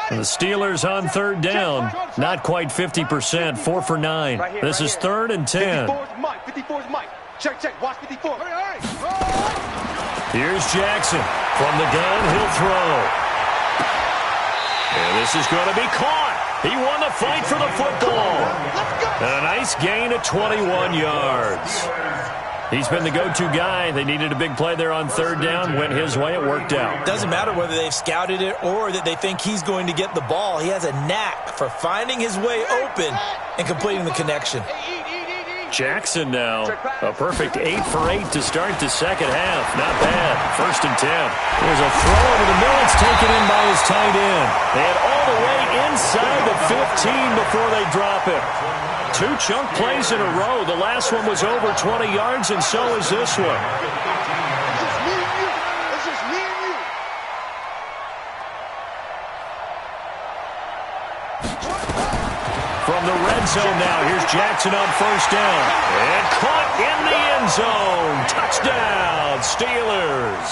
S1: The Steelers on third down. Not quite 50%, 4 for 9. This is 3rd and 10.
S2: 54's Mike. Check. Watch 54.
S1: Here's Jackson. From the gun, he'll throw. And this is going to be caught. He won the fight for the football. And a nice gain of 21 yards. He's been the go-to guy. They needed a big play there on third down. Went his way. It worked out.
S3: Doesn't matter whether they've scouted it or that they think he's going to get the ball. He has a knack for finding his way open and completing the connection.
S1: Jackson now, a perfect 8 for 8 to start the second half. Not bad. 1st and 10. There's a throw over the middle. It's taken in by his tight end. They had all the way inside the 15 before they drop it. 2 chunk plays in a row. The last one was over 20 yards, and so is this one. From the red zone now, here's Jackson on 1st down. And caught in the end zone. Touchdown, Steelers.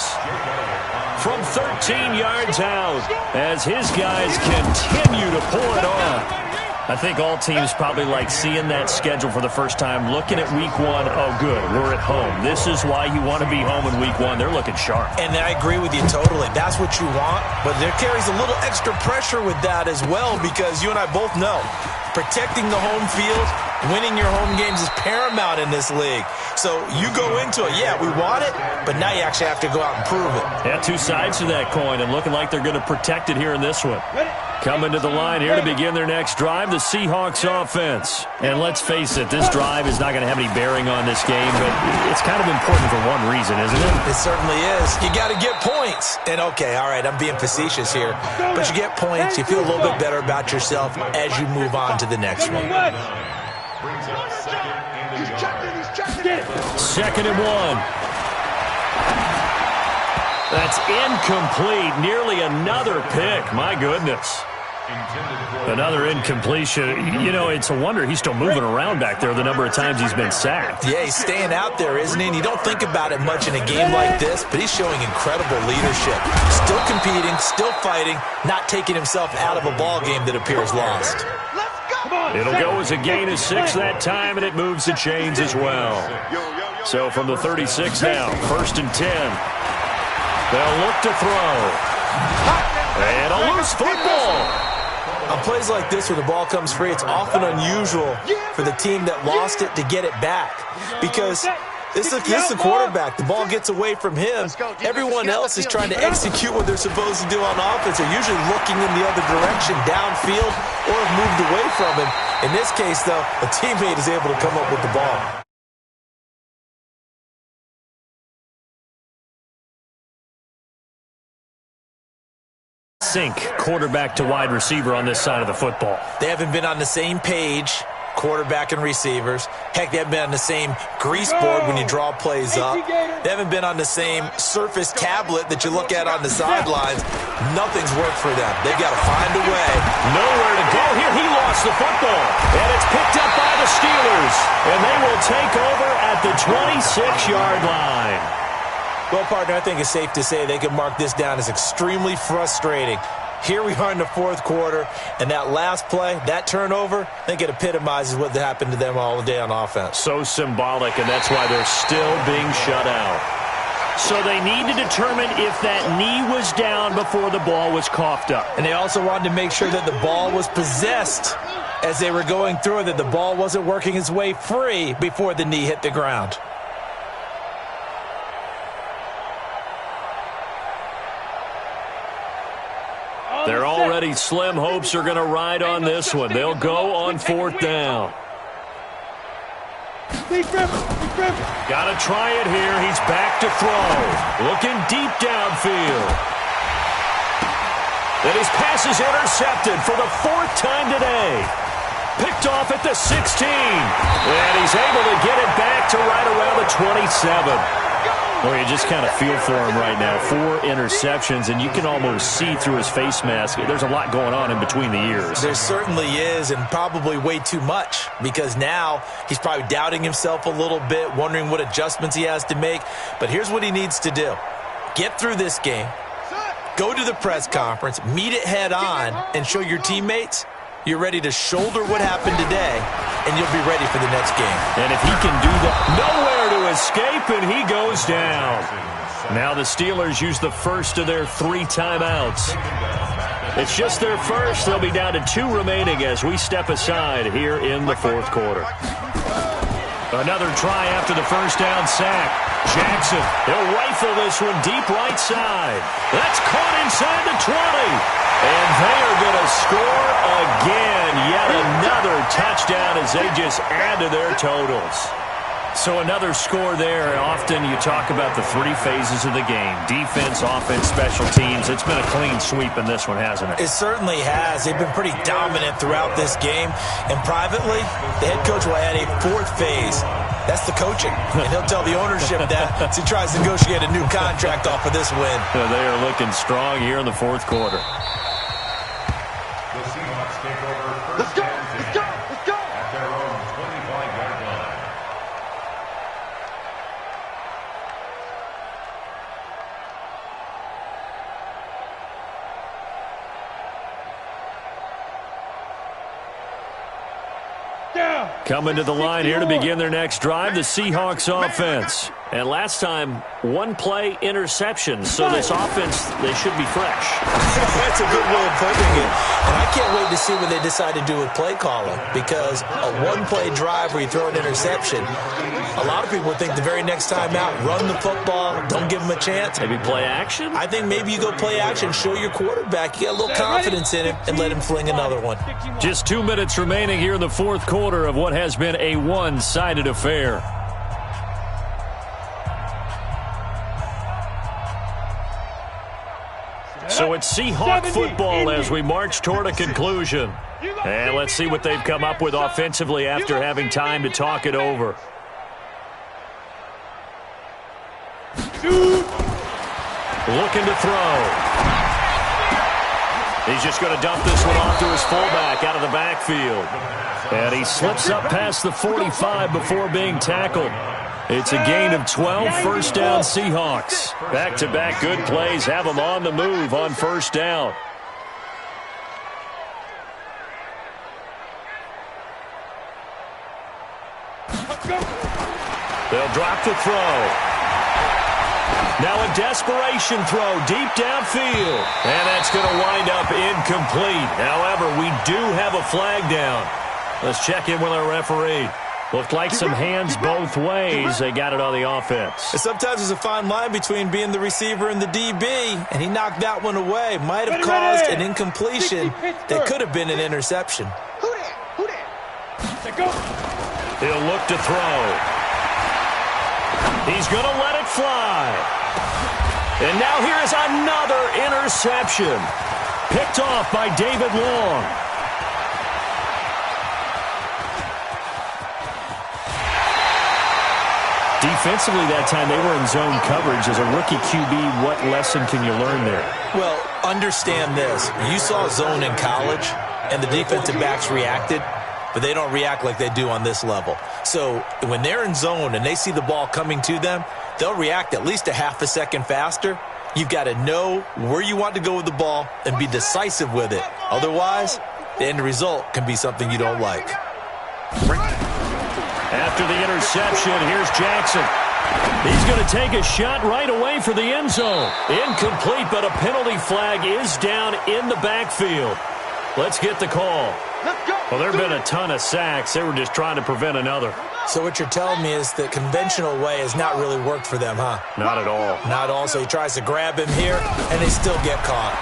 S1: From 13 yards out as his guys continue to pull it off. I think all teams probably like seeing that schedule for the first time, looking at week 1. Oh, good, we're at home. This is why you want to be home in week 1. They're looking sharp.
S3: And I agree with you totally. That's what you want. But there carries a little extra pressure with that as well, because you and I both know protecting the home field, winning your home games is paramount in this league. So you go into it, yeah, we want it, but now you actually have to go out and prove it.
S1: Yeah, 2 sides to that coin, and looking like they're going to protect it here in this one. Coming to the line here to begin their next drive, the Seahawks offense. And let's face it, this drive is not going to have any bearing on this game, but it's kind of important for one reason, isn't it?
S3: It certainly is. You got to get points. And okay, all right, I'm being facetious here, but you get points, you feel a little bit better about yourself as you move on to the next one.
S1: 2nd and 1. That's incomplete. Nearly another pick. My goodness. Another incompletion. You know, it's a wonder he's still moving around back there the number of times he's been sacked.
S3: Yeah, he's staying out there, isn't he? And you don't think about it much in a game like this, but he's showing incredible leadership. Still competing, still fighting, not taking himself out of a ball game that appears lost.
S1: It'll go as a gain of 6 that time, and it moves the chains as well. So from the 36 now, 1st and 10. They'll look to throw. And a loose football.
S3: On plays like this where the ball comes free, it's often unusual for the team that lost it to get it back. Because this is the quarterback. The ball gets away from him. Everyone else is trying to execute what they're supposed to do on offense. They're usually looking in the other direction, downfield, or have moved away from him. In this case, though, a teammate is able to come up with the ball.
S1: Sync quarterback to wide receiver on this side of the football.
S3: They haven't been on the same page, quarterback and receivers. Heck, they haven't been on the same grease board when you draw plays up. They haven't been on the same Surface tablet that you look at on the sidelines. Nothing's worked for them. They've got to find a way.
S1: Nowhere to go here. He lost the football. And it's picked up by the Steelers. And they will take over at the 26-yard line.
S3: Well, partner, I think it's safe to say they can mark this down as extremely frustrating. Here we are in the 4th quarter, and that last play, that turnover, I think it epitomizes what happened to them all day on offense.
S1: So symbolic, and that's why they're still being shut out. So they need to determine if that knee was down before the ball was coughed up.
S3: And they also wanted to make sure that the ball was possessed as they were going through it, that the ball wasn't working its way free before the knee hit the ground.
S1: They're already slim hopes are going to ride on this one. They'll go on 4th down. Got to try it here. He's back to throw. Looking deep downfield. And his pass is intercepted for the 4th time today. Picked off at the 16. And he's able to get it back to right around the 27. Well, you just kind of feel for him right now. 4 interceptions, and you can almost see through his face mask. There's a lot going on in between the ears.
S3: There certainly is, and probably way too much, because now he's probably doubting himself a little bit, wondering what adjustments he has to make. But here's what he needs to do. Get through this game. Go to the press conference, meet it head on, and show your teammates you're ready to shoulder what happened today, and you'll be ready for the next game.
S1: And if he can do that, nowhere to escape, and he goes down. Now the Steelers use the first of their 3 timeouts. It's just their first. They'll be down to 2 remaining as we step aside here in the fourth quarter. Another try after the first down sack. Jackson, he'll rifle this one deep right side. That's caught inside the 20. And they are going to score again. Yet another touchdown as they just add to their totals. So another score there. Often you talk about the 3 phases of the game. Defense, offense, special teams. It's been a clean sweep in this one, hasn't it?
S3: It certainly has. They've been pretty dominant throughout this game. And privately, the head coach will add a 4th phase. That's the coaching. And he'll tell the ownership that as he tries to negotiate a new contract off of this win.
S1: Yeah, they are looking strong here in the fourth quarter.
S4: The Seahawks take over first and 10 at their own 25-yard line.
S1: Coming to the line here to begin their next drive, the Seahawks offense. And last time, 1 play interception. So this offense, they should be fresh.
S3: That's a good way of putting it. And I can't wait to see what they decide to do with play calling, because a 1-play drive where you throw an interception, a lot of people would think the very next time out, run the football, don't give them a chance.
S1: Maybe play action?
S3: I think maybe you go play action, show your quarterback you got a little confidence in him, and let him fling another one.
S1: Just 2 minutes remaining here in the fourth quarter of what has been a one-sided affair. So it's Seahawk football as we march toward a conclusion. And let's see what they've come up with offensively after having time to talk it over. Looking to throw. He's just going to dump this one off to his fullback out of the backfield. And he slips up past the 45 before being tackled. It's a gain of 12, first down Seahawks. Back-to-back good plays have them on the move on first down. They'll drop the throw. Now a desperation throw deep downfield. And that's going to wind up incomplete. However, we do have a flag down. Let's check in with our referee. Looked like some hands both ways. They got it on the offense.
S3: Sometimes there's a fine line between being the receiver and the DB, and he knocked that one away. Might have caused an incompletion that could have been an interception.
S1: He'll look to throw. He's going to let it fly. And now here is another interception. Picked off by David Long. Defensively that time, they were in zone coverage. As a rookie QB, what lesson can you learn there?
S3: Well, understand this. You saw zone in college, and the defensive backs reacted, but they don't react like they do on this level. So when they're in zone and they see the ball coming to them, they'll react at least a half a second faster. You've got to know where you want to go with the ball and be decisive with it. Otherwise, the end result can be something you don't like.
S1: After the interception, here's Jackson. He's going to take a shot right away for the end zone. Incomplete, but a penalty flag is down in the backfield. Let's get the call. Well, there have been a ton of sacks. They were just trying to prevent another.
S3: So what you're telling me is the conventional way has not really worked for them, huh?
S1: Not at all.
S3: Not at all. So he tries to grab him here, and they still get caught.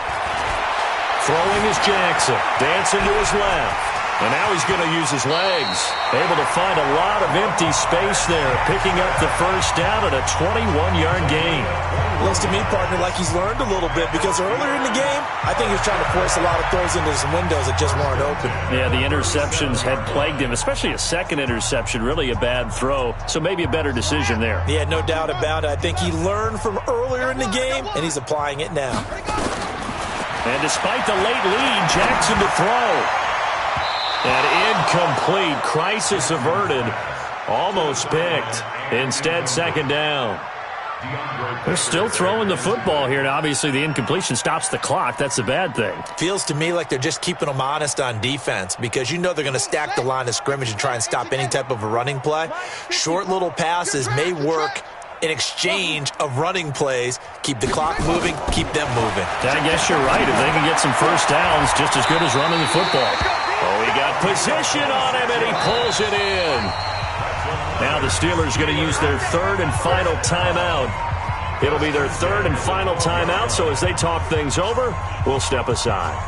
S1: Throwing is Jackson. Dancing to his left. And now he's going to use his legs. Able to find a lot of empty space there, picking up the first down at a 21-yard gain.
S3: Looks to me, partner, like he's learned a little bit, because earlier in the game, I think he was trying to force a lot of throws into some windows that just weren't open.
S1: Yeah, the interceptions had plagued him, especially a second interception, really a bad throw. So maybe a better decision there.
S3: Yeah, no doubt about it. I think he learned from earlier in the game, and he's applying it now.
S1: And despite the late lead, Jackson to throw. And incomplete. Crisis averted. Almost picked. Instead, second down. They're still throwing the football here, and obviously the incompletion stops the clock. That's a bad thing.
S3: Feels to me like they're just keeping them honest on defense because you know they're going to stack the line of scrimmage and try and stop any type of a running play. Short little passes may work in exchange of running plays. Keep the clock moving, keep them moving.
S1: I guess you're right. If they can get some first downs, just as good as running the football. Oh, he got position on him, and he pulls it in. Now the Steelers going to use their third and final timeout. It'll be their third and final timeout, so as they talk things over, we'll step aside.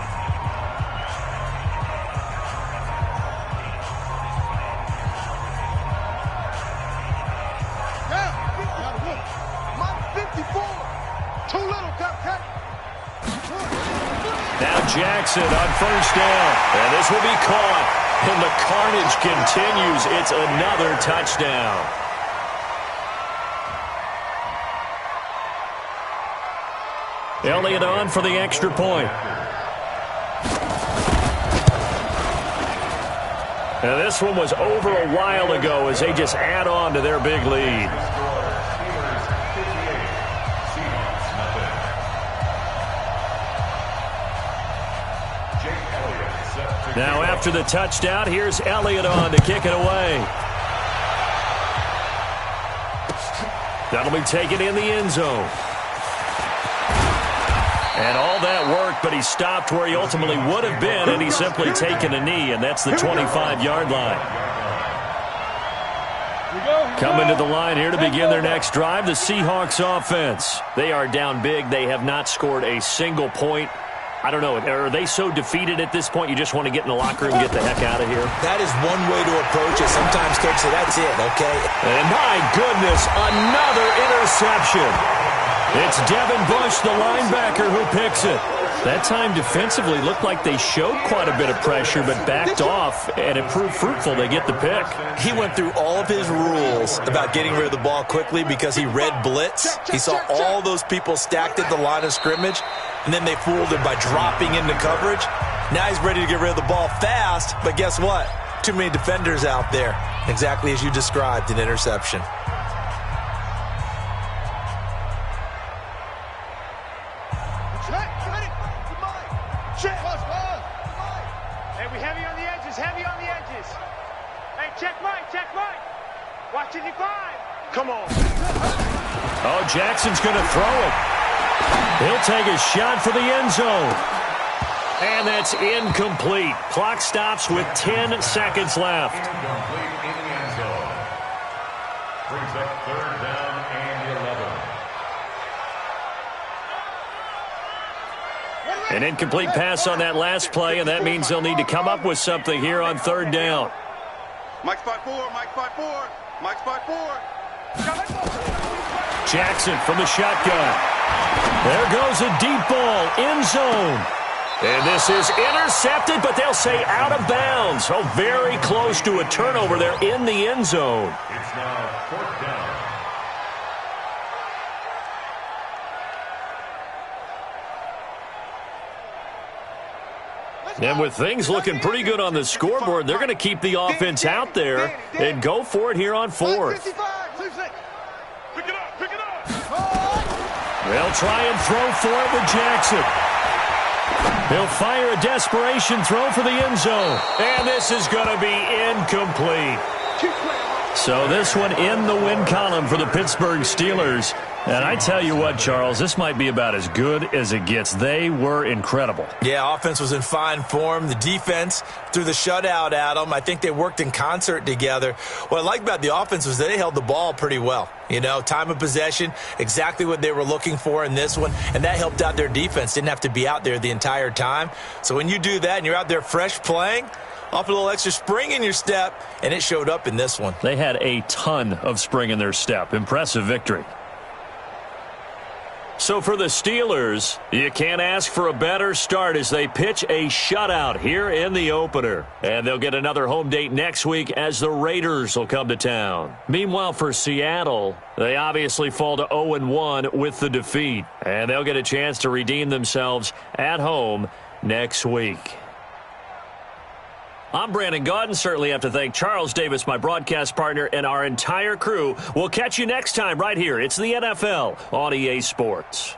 S1: Now Jackson on first down, and this will be caught. And the carnage continues. It's another touchdown. Elliott on for the extra point. Now this one was over a while ago as they just add on to their big lead. Now after the touchdown, here's Elliott on to kick it away. That'll be taken in the end zone. And all that worked, but he stopped where he ultimately would have been, and he's simply taken a knee, and that's the 25-yard line. Coming to the line here to begin their next drive, the Seahawks offense. They are down big. They have not scored a single point. I don't know, are they so defeated at this point you just want to get in the locker room and get the heck out of here?
S3: That is one way to approach it. Sometimes Coach said, that's it, okay?
S1: And my goodness, another interception. It's Devin Bush, the linebacker, who picks it. That time defensively looked like they showed quite a bit of pressure but backed off, and it proved fruitful. They get the pick.
S3: He went through all of his rules about getting rid of the ball quickly because he read blitz. He saw all those people stacked at the line of scrimmage, and then they fooled him by dropping into coverage. Now he's ready to get rid of the ball fast, but guess what? Too many defenders out there. Exactly as you described, an interception.
S2: Hey, we heavy on the edges, heavy on the edges. Hey, check right. Watch it, 5. Come on.
S1: Oh, Jackson's going to throw it. He'll take a shot for the end zone. And that's incomplete. Clock stops with 10 seconds left.
S4: Incomplete in the end zone. Brings up third down and 11.
S1: An incomplete pass on that last play, and that means they'll need to come up with something here on third down.
S2: Mike spot 4, Mike spot 4, Mike spot 4.
S1: Jackson from the shotgun. There goes a deep ball, end zone. And this is intercepted, but they'll say out of bounds. Oh, very close to a turnover there in the end zone.
S4: It's now fourth down.
S1: And with things looking pretty good on the scoreboard, they're going to keep the offense out there and go for it here on fourth.
S2: Pick it up.
S1: They'll try and throw for it with Jackson. He'll fire a desperation throw for the end zone. And this is going to be incomplete. So this one in the win column for the Pittsburgh Steelers. And I tell you what, Charles, this might be about as good as it gets. They were incredible.
S3: Yeah, offense was in fine form. The defense threw the shutout at them. I think they worked in concert together. What I like about the offense was that they held the ball pretty well. You know, time of possession, exactly what they were looking for in this one. And that helped out their defense. Didn't have to be out there the entire time. So when you do that and you're out there fresh playing, off a little extra spring in your step, and it showed up in this one.
S1: They had a ton of spring in their step. Impressive victory. So for the Steelers, you can't ask for a better start as they pitch a shutout here in the opener. And they'll get another home date next week as the Raiders will come to town. Meanwhile, for Seattle, they obviously fall to 0-1 with the defeat. And they'll get a chance to redeem themselves at home next week. I'm Brandon Gaudin. Certainly have to thank Charles Davis, my broadcast partner, and our entire crew. We'll catch you next time right here. It's the NFL on EA Sports.